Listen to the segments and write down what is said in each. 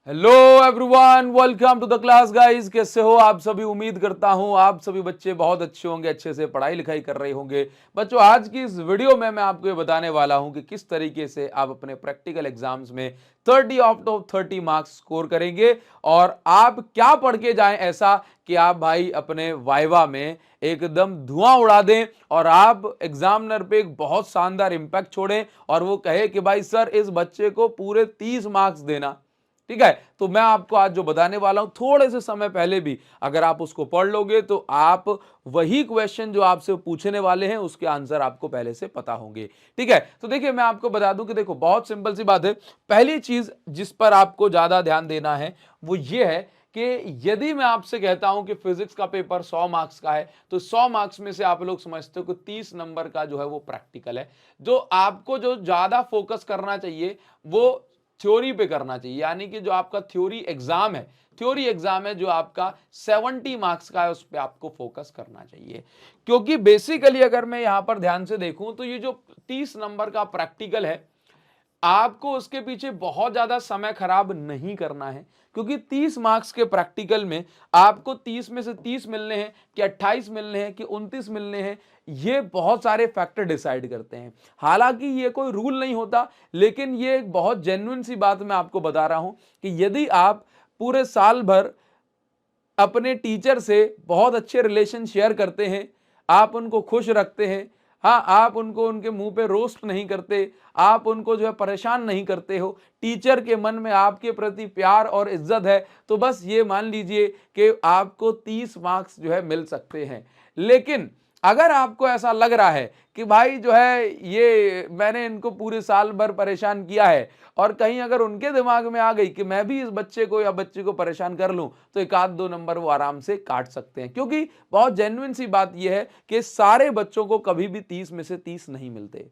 Hello everyone, welcome to the class guys. कैसे हो आप सभी? उम्मीद करता हूं आप सभी बच्चे बहुत अच्छे होंगे, अच्छे से पढ़ाई लिखाई कर रहे होंगे। बच्चों, आज की इस वीडियो में मैं आपको ये बताने वाला हूं कि किस तरीके से आप अपने प्रैक्टिकल एग्जाम्स में 30 आउट ऑफ 30 मार्क्स स्कोर करेंगे और आप क्या पढ़ के जाएं ऐसा कि आप भाई अपने वाइवा में एकदम धुआं उड़ा दें और आप एग्जामिनर पे एक बहुत शानदार इंपैक्ट छोड़ें और वो कहे कि भाई सर, इस बच्चे को पूरे 30 मार्क्स देना। ठीक है, तो मैं आपको आज जो बताने वाला हूं, थोड़े से समय पहले भी अगर आप उसको पढ़ लोगे तो आप वही क्वेश्चन जो आपसे पूछने वाले हैं उसके आंसर आपको पहले से पता होंगे। ठीक है, तो देखिए मैं आपको बता दूं कि देखो बहुत सिंपल सी बात है। पहली चीज जिस पर आपको ज्यादा ध्यान देना है वो ये है कि यदि मैं आपसे कहता हूं कि फिजिक्स का पेपर 100 मार्क्स का है तो 100 मार्क्स में से आप लोग समझते हो कि 30 नंबर का जो है वो प्रैक्टिकल है। जो आपको जो ज्यादा फोकस करना चाहिए वो थ्योरी पे करना चाहिए, यानी कि जो आपका थ्योरी एग्जाम है जो आपका 70 मार्क्स का है उस पर आपको फोकस करना चाहिए। क्योंकि बेसिकली अगर मैं यहां पर ध्यान से देखूं तो ये जो 30 नंबर का प्रैक्टिकल है आपको उसके पीछे बहुत ज्यादा समय खराब नहीं करना है। क्योंकि 30 मार्क्स के प्रैक्टिकल में आपको 30 में से 30 मिलने हैं कि 28 मिलने हैं कि 29 मिलने हैं, ये बहुत सारे फैक्टर डिसाइड करते हैं। हालांकि ये कोई रूल नहीं होता, लेकिन ये एक बहुत जेन्युइन सी बात मैं आपको बता रहा हूं कि यदि आप पूरे साल भर अपने टीचर से बहुत अच्छे रिलेशन शेयर करते हैं, आप उनको खुश रखते हैं, हाँ, आप उनको उनके मुंह पे रोस्ट नहीं करते, आप उनको जो है परेशान नहीं करते हो, टीचर के मन में आपके प्रति प्यार और इज्जत है, तो बस ये मान लीजिए कि आपको 30 मार्क्स जो है मिल सकते हैं। लेकिन अगर आपको ऐसा लग रहा है कि भाई जो है ये मैंने इनको पूरे साल भर परेशान किया है और कहीं अगर उनके दिमाग में आ गई कि मैं भी इस बच्चे को या बच्ची को परेशान कर लूं तो एक आध दो नंबर वो आराम से काट सकते हैं। क्योंकि बहुत जेन्युइन सी बात यह है कि सारे बच्चों को कभी भी 30 में से 30 नहीं मिलते,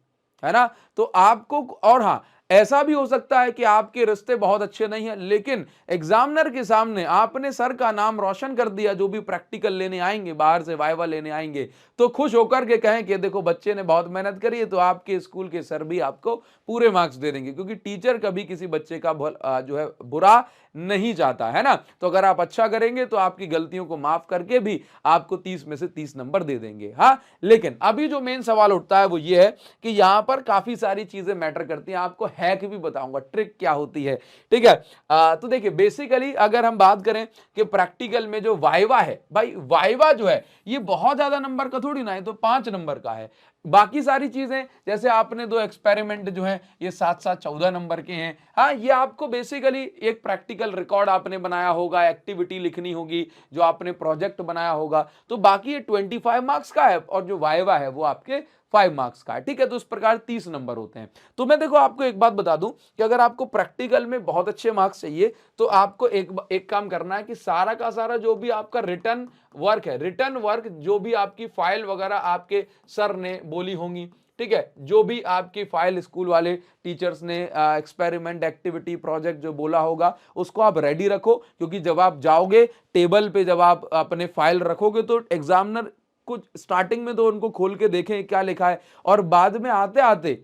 है ना। तो आपको, और हाँ, ऐसा भी हो सकता है कि आपके रिश्ते बहुत अच्छे नहीं है लेकिन एग्जामिनर के सामने आपने सर का नाम रोशन कर दिया। जो भी प्रैक्टिकल लेने आएंगे, बाहर से वाइवा लेने आएंगे, तो खुश होकर के कहें कि देखो बच्चे ने बहुत मेहनत करी है, तो आपके स्कूल के सर भी आपको पूरे मार्क्स दे देंगे। क्योंकि टीचर कभी किसी बच्चे का जो है बुरा नहीं चाहता, है ना। तो अगर आप अच्छा करेंगे तो आपकी गलतियों को माफ करके भी आपको 30 में से 30 नंबर दे देंगे। हाँ, लेकिन अभी जो मेन सवाल उठता है वो ये है कि यहां पर काफी सारी चीजें मैटर करती हैं। आपको हैक भी बताऊंगा, ट्रिक क्या होती है। ठीक है, तो देखिए बेसिकली अगर हम बात करें कि प्रैक्टिकल में जो वाइवा है, भाई वाइवा जो है ये बहुत ज्यादा नंबर का थोड़ी ना है, तो 5 नंबर का है। बाकी सारी चीजें जैसे आपने दो एक्सपेरिमेंट जो है ये 7-7 14 नंबर के हैं। हाँ, ये आपको बेसिकली एक प्रैक्टिकल रिकॉर्ड आपने बनाया होगा, एक्टिविटी लिखनी होगी, जो आपने प्रोजेक्ट बनाया होगा, तो बाकी ये 25 मार्क्स का है और जो वाइवा है वो आपके 5 मार्क्स का है। ठीक है, तो इस प्रकार 30 नंबर होते हैं। तो मैं देखो आपको एक बात बता दूं कि अगर आपको प्रैक्टिकल में बहुत अच्छे मार्क्स चाहिए तो आपको एक काम करना है कि सारा का सारा जो भी आपका रिटर्न वर्क है, रिटर्न वर्क जो भी आपकी फाइल वगैरह आपके सर ने बोली होंगी, ठीक है, जो भी आपकी फाइल स्कूल वाले टीचर्स ने एक्सपेरिमेंट एक्टिविटी प्रोजेक्ट जो बोला होगा उसको आप रेडी रखो। क्योंकि जब आप जाओगे टेबल पे, जब आप अपने फाइल रखोगे तो एग्जामिनर कुछ स्टार्टिंग में तो उनको खोल के देखें क्या लिखा है और बाद में आते आते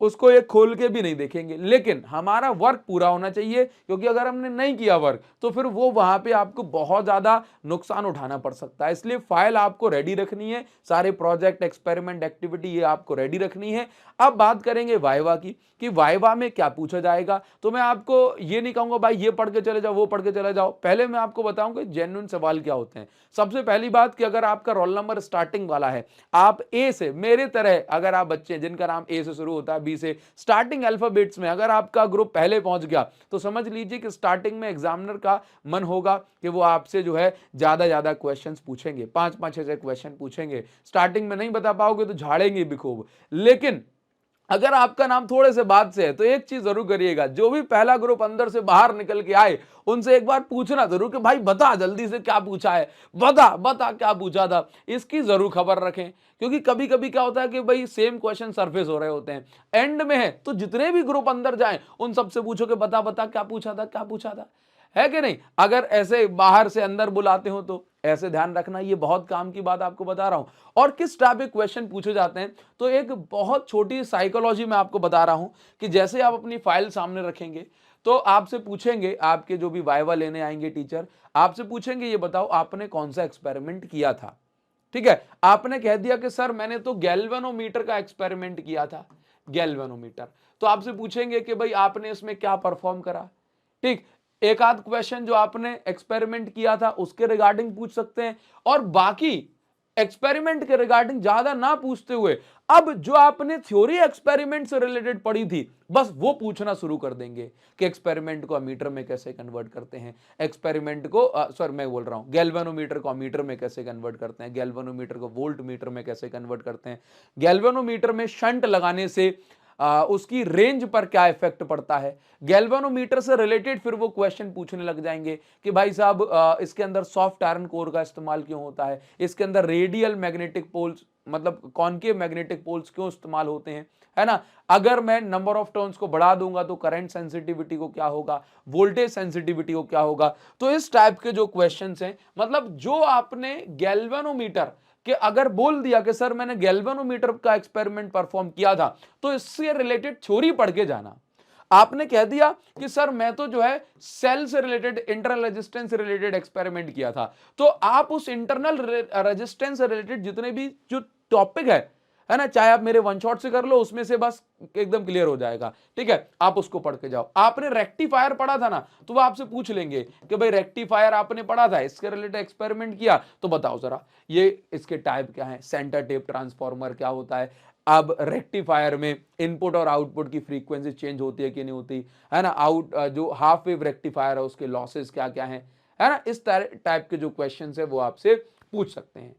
उसको ये खोल के भी नहीं देखेंगे। लेकिन हमारा वर्क पूरा होना चाहिए, क्योंकि अगर हमने नहीं किया वर्क तो फिर वो वहां पे आपको बहुत ज्यादा नुकसान उठाना पड़ सकता है। इसलिए फाइल आपको रेडी रखनी है, सारे प्रोजेक्ट एक्सपेरिमेंट एक्टिविटी ये आपको रेडी रखनी है। अब बात करेंगे वाइवा की कि वाइवा में क्या पूछा जाएगा। तो मैं आपको ये नहीं कहूंगा भाई ये पढ़ के चले जाओ, वो पढ़ के चले जाओ। पहले मैं आपको बताऊंगा जेन्युइन सवाल क्या होते हैं। सबसे पहली बात कि अगर आपका रोल नंबर स्टार्टिंग वाला है, आप ए से, मेरे तरह अगर आप बच्चे जिनका नाम ए से शुरू होता है, बी से, स्टार्टिंग अल्फाबेट्स में अगर आपका ग्रुप पहले पहुंच गया तो समझ लीजिए कि स्टार्टिंग में एग्जामिनर का मन होगा कि वो आपसे जो है ज्यादा क्वेश्चंस पूछेंगे, 5-5-6 क्वेश्चन पूछेंगे। स्टार्टिंग में नहीं बता पाओगे तो झाड़ेंगे भी खूब। लेकिन अगर आपका नाम थोड़े से बाद से है तो एक चीज जरूर करिएगा, जो भी पहला ग्रुप अंदर से बाहर निकल के आए उनसे एक बार पूछना जरूर कि भाई बता जल्दी से क्या पूछा है, बता बता क्या पूछा था। इसकी जरूर खबर रखें, क्योंकि कभी कभी क्या होता है कि भाई सेम क्वेश्चन सरफेस हो रहे होते हैं, एंड में है तो जितने भी ग्रुप अंदर जाएं उन सबसे पूछो कि बता बता क्या पूछा था, क्या पूछा था, है कि नहीं। अगर ऐसे बाहर से अंदर बुलाते हो तो ऐसे ध्यान रखना, ये बहुत काम की बात आपको बता रहा हूं। और किस टाइप के क्वेश्चन पूछे जाते हैं, तो एक बहुत छोटी साइकोलॉजी में आपको बता रहा हूं कि जैसे आप अपनी फाइल सामने रखेंगे तो आपसे पूछेंगे, आपके जो भी वाइवा लेने आएंगे टीचर, आपसे पूछेंगे ये बताओ आपने कौन सा एक्सपेरिमेंट किया था। ठीक है, आपने कह दिया कि सर मैंने तो गैल्वेनोमीटर का एक्सपेरिमेंट किया था, गैल्वेनोमीटर। तो आपसे पूछेंगे कि भाई आपने इसमें क्या परफॉर्म करा। ठीक, एक आध क्वेश्चन जो आपने एक्सपेरिमेंट किया था उसके रिगार्डिंग पूछ सकते हैं, और बाकी एक्सपेरिमेंट के रिगार्डिंग ज्यादा ना पूछते हुए अब जो आपने थ्योरी एक्सपेरिमेंट से रिलेटेड पढ़ी थी बस वो पूछना शुरू कर देंगे कि एक्सपेरिमेंट को अमीटर में कैसे कन्वर्ट करते हैं, एक्सपेरिमेंट को सॉरी मैं बोल रहा हूं गैल्वेनोमीटर को अमीटर में कैसे कन्वर्ट करते हैं, गैल्वेनोमीटर को वोल्ट मीटर में कैसे कन्वर्ट करते हैं, गैल्वेनोमीटर में शंट लगाने से उसकी रेंज पर क्या इफेक्ट पड़ता है। गैल्वेनोमीटर से रिलेटेड फिर वो क्वेश्चन पूछने लग जाएंगे कि भाई साहब इसके अंदर सॉफ्ट आयरन कोर का इस्तेमाल क्यों होता है, इसके अंदर रेडियल मैग्नेटिक पोल्स मतलब कॉनकेव मैग्नेटिक पोल्स क्यों इस्तेमाल होते हैं, है ना। अगर मैं नंबर ऑफ टर्न्स को बढ़ा दूंगा तो करंट सेंसिटिविटी को क्या होगा, वोल्टेज सेंसिटिविटी को क्या होगा। तो इस टाइप के जो क्वेश्चंस हैं, मतलब जो आपने गैल्वेनोमीटर कि अगर बोल दिया कि सर मैंने गैल्वेनोमीटर का एक्सपेरिमेंट परफॉर्म किया था तो इससे रिलेटेड थ्योरी पढ़ के जाना। आपने कह दिया कि सर मैं तो जो है सेल से रिलेटेड इंटरनल रेजिस्टेंस से रिलेटेड एक्सपेरिमेंट किया था, तो आप उस इंटरनल रेजिस्टेंस से रिलेटेड जितने भी जो टॉपिक है ना, चाहे आप मेरे वन शॉट से कर लो, उसमें से बस एकदम क्लियर हो जाएगा। ठीक है, आप उसको पढ़ के जाओ। आपने रेक्टिफायर पढ़ा था ना, तो वो आपसे पूछ लेंगे कि भाई रेक्टिफायर आपने पढ़ा था, इसके रिलेटेड एक्सपेरिमेंट किया, तो बताओ जरा ये इसके टाइप क्या है, सेंटर टेप ट्रांसफॉर्मर क्या होता है। अब रेक्टिफायर में इनपुट और आउटपुट की फ्रीक्वेंसी चेंज होती है कि नहीं होती, है ना। जो हाफ वेव रेक्टिफायर है उसके लॉसेस क्या क्या है ना। इस टाइप के जो क्वेश्चन है वो आपसे पूछ सकते हैं।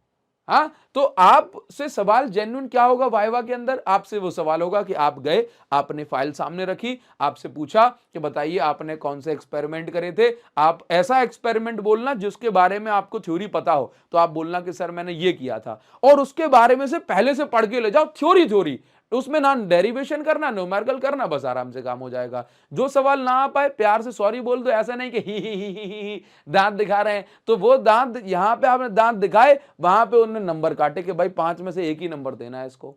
हाँ, तो आपसे सवाल जेन्युइन क्या होगा वाइवा के अंदर, आपसे वो सवाल होगा कि आप गए, आपने फाइल सामने रखी, आपसे पूछा कि बताइए आपने कौन से एक्सपेरिमेंट करे थे। आप ऐसा एक्सपेरिमेंट बोलना जिसके बारे में आपको थ्योरी पता हो, तो आप बोलना कि सर मैंने ये किया था, और उसके बारे में से पहले से पढ़ के ले जाओ थ्योरी थ्योरी, उसमें ना डेरिवेशन करना, न्यूमेरिकल करना, बस आराम से काम हो जाएगा। जो सवाल ना आ पाए प्यार से सॉरी बोल दो, ऐसा नहीं कि ही दांत दिखा रहे हैं, तो वो दांत यहां पे आपने दांत दिखाए, वहां पे उन्होंने नंबर काटे कि भाई 5 में से एक ही नंबर देना है इसको।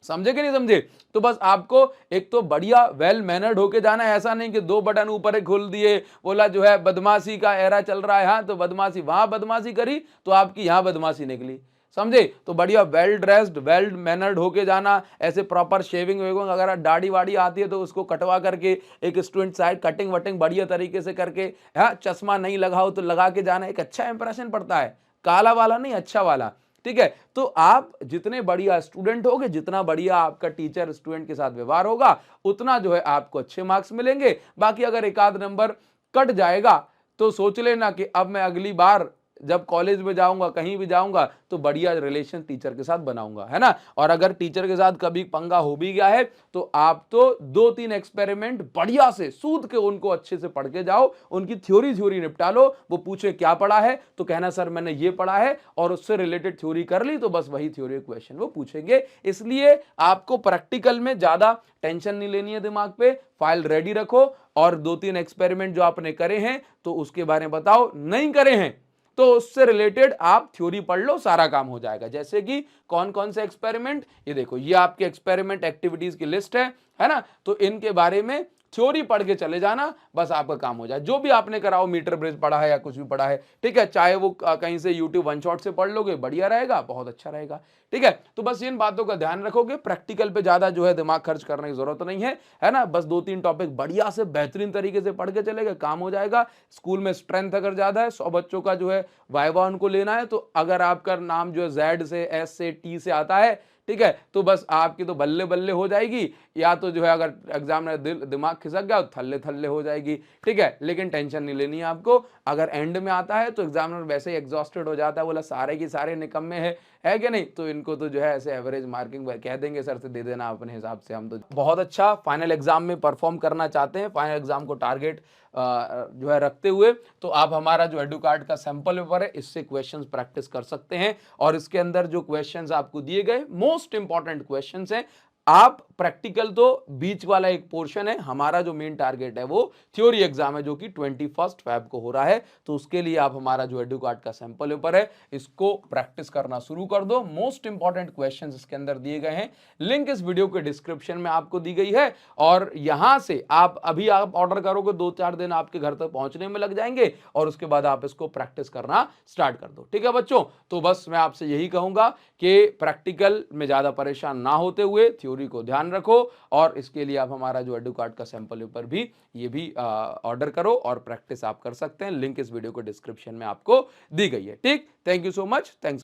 समझे कि नहीं समझे। तो बस आपको एक तो बढ़िया वेल मैनर्ड होके जाना है, ऐसा नहीं कि 2 बटन ऊपर ही खोल दिए, बोला जो है बदमाशी का एरा चल रहा है, हाँ तो बदमाशी वहां बदमाशी करी तो आपकी यहां बदमाशी निकली। समझे, तो बढ़िया वेल ड्रेस्ड वेल मैनर्ड होके जाना, ऐसे प्रॉपर शेविंग वेविंग, अगर दाढ़ी वाड़ी आती है तो उसको कटवा करके एक स्टूडेंट साइड कटिंग वटिंग बढ़िया तरीके से करके, हाँ चश्मा नहीं लगाओ तो लगा के जाना, एक अच्छा इंप्रेशन पड़ता है, काला वाला नहीं अच्छा वाला। ठीक है, तो आप जितने बढ़िया स्टूडेंट होगे, जितना बढ़िया आपका टीचर स्टूडेंट के साथ व्यवहार होगा, उतना जो है आपको अच्छे मार्क्स मिलेंगे। बाकी अगर एक आध नंबर कट जाएगा तो सोच लेना कि अब मैं अगली बार जब कॉलेज में जाऊंगा, कहीं भी जाऊंगा, तो बढ़िया रिलेशन टीचर के साथ बनाऊंगा, है ना। और अगर टीचर के साथ कभी पंगा हो भी गया है तो आप तो 2-3 एक्सपेरिमेंट बढ़िया से सूद के उनको अच्छे से पढ़ के जाओ, उनकी थ्योरी निपटा लो। वो पूछे क्या पढ़ा है तो कहना सर मैंने ये पढ़ा है, और उससे रिलेटेड थ्योरी कर ली, तो बस वही थ्योरी क्वेश्चन वो पूछेंगे। इसलिए आपको प्रैक्टिकल में ज्यादा टेंशन नहीं लेनी है दिमाग पे, फाइल रेडी रखो, और 2-3 एक्सपेरिमेंट जो आपने करे हैं तो उसके बारे में बताओ, नहीं करे हैं तो उससे रिलेटेड आप थ्योरी पढ़ लो, सारा काम हो जाएगा। जैसे कि कौन कौन से एक्सपेरिमेंट, ये देखो ये आपके एक्सपेरिमेंट एक्टिविटीज की लिस्ट है ना, तो इनके बारे में थ्योरी पढ़ के चले जाना, बस आपका काम हो जाए। जो भी आपने कराओ, मीटर ब्रिज पढ़ा है या कुछ भी पढ़ा है, ठीक है, चाहे वो कहीं से यूट्यूब वन शॉट से पढ़ लोगे, बढ़िया रहेगा, बहुत अच्छा रहेगा। ठीक है, तो बस इन बातों का ध्यान रखोगे, प्रैक्टिकल पे ज्यादा जो है दिमाग खर्च करने की जरूरत नहीं है ना। बस 2-3 टॉपिक बढ़िया से बेहतरीन तरीके से पढ़ के चलेगा, काम हो जाएगा। स्कूल में स्ट्रेंथ अगर ज्यादा है, 100 बच्चों का जो है वाइवा उनको लेना है, तो अगर आपका नाम जो है जेड से एस से टी से आता है, ठीक है, तो बस आपकी तो बल्ले बल्ले हो जाएगी, या तो जो है अगर एग्जाम में दिमाग खिसक गया तो थल्ले थल्ले हो जाएगी। ठीक है, लेकिन टेंशन नहीं लेनी है आपको। अगर एंड में आता है तो एग्जामिनर वैसे ही एग्जॉस्टेड हो जाता है, बोला सारे की सारे निकम्मे है कि नहीं, तो इनको तो जो है ऐसे एवरेज मार्किंग कह देंगे, सर से दे देना अपने हिसाब से। हम तो बहुत अच्छा फाइनल एग्जाम में परफॉर्म करना चाहते हैं, फाइनल एग्जाम को टारगेट जो है रखते हुए, तो आप हमारा जो एडुकार्ड का सैंपल पेपर है, इससे क्वेश्चंस प्रैक्टिस कर सकते हैं। और इसके अंदर जो क्वेश्चंस आपको दिए गए मोस्ट इंपॉर्टेंट क्वेश्चंस हैं, आप प्रैक्टिकल तो बीच वाला एक पोर्शन है, हमारा जो मेन टारगेट है वो थ्योरी एग्जाम है जो कि 21 फेब को हो रहा है। तो उसके लिए आप हमारा जो एडुकार्ड का सैंपल पेपर है इसको प्रैक्टिस करना शुरू कर दो। मोस्ट इंपॉर्टेंट क्वेश्चंस इसके अंदर दिए गए हैं, लिंक इस वीडियो के डिस्क्रिप्शन में आपको दी गई है और यहां से आप ऑर्डर करोगे 2-4 दिन आपके घर तक पहुंचने में लग जाएंगे और उसके बाद आप इसको प्रैक्टिस करना स्टार्ट कर दो। ठीक है बच्चों, तो बस मैं आपसे यही कहूंगा कि प्रैक्टिकल में ज्यादा परेशान ना होते हुए थ्योरी को ध्यान रखो और इसके लिए आप हमारा जो एडुकार्ड का सैंपल पेपर भी ये भी ऑर्डर करो और प्रैक्टिस आप कर सकते हैं। लिंक इस वीडियो के डिस्क्रिप्शन में आपको दी गई है। ठीक, thank you so much, thanks.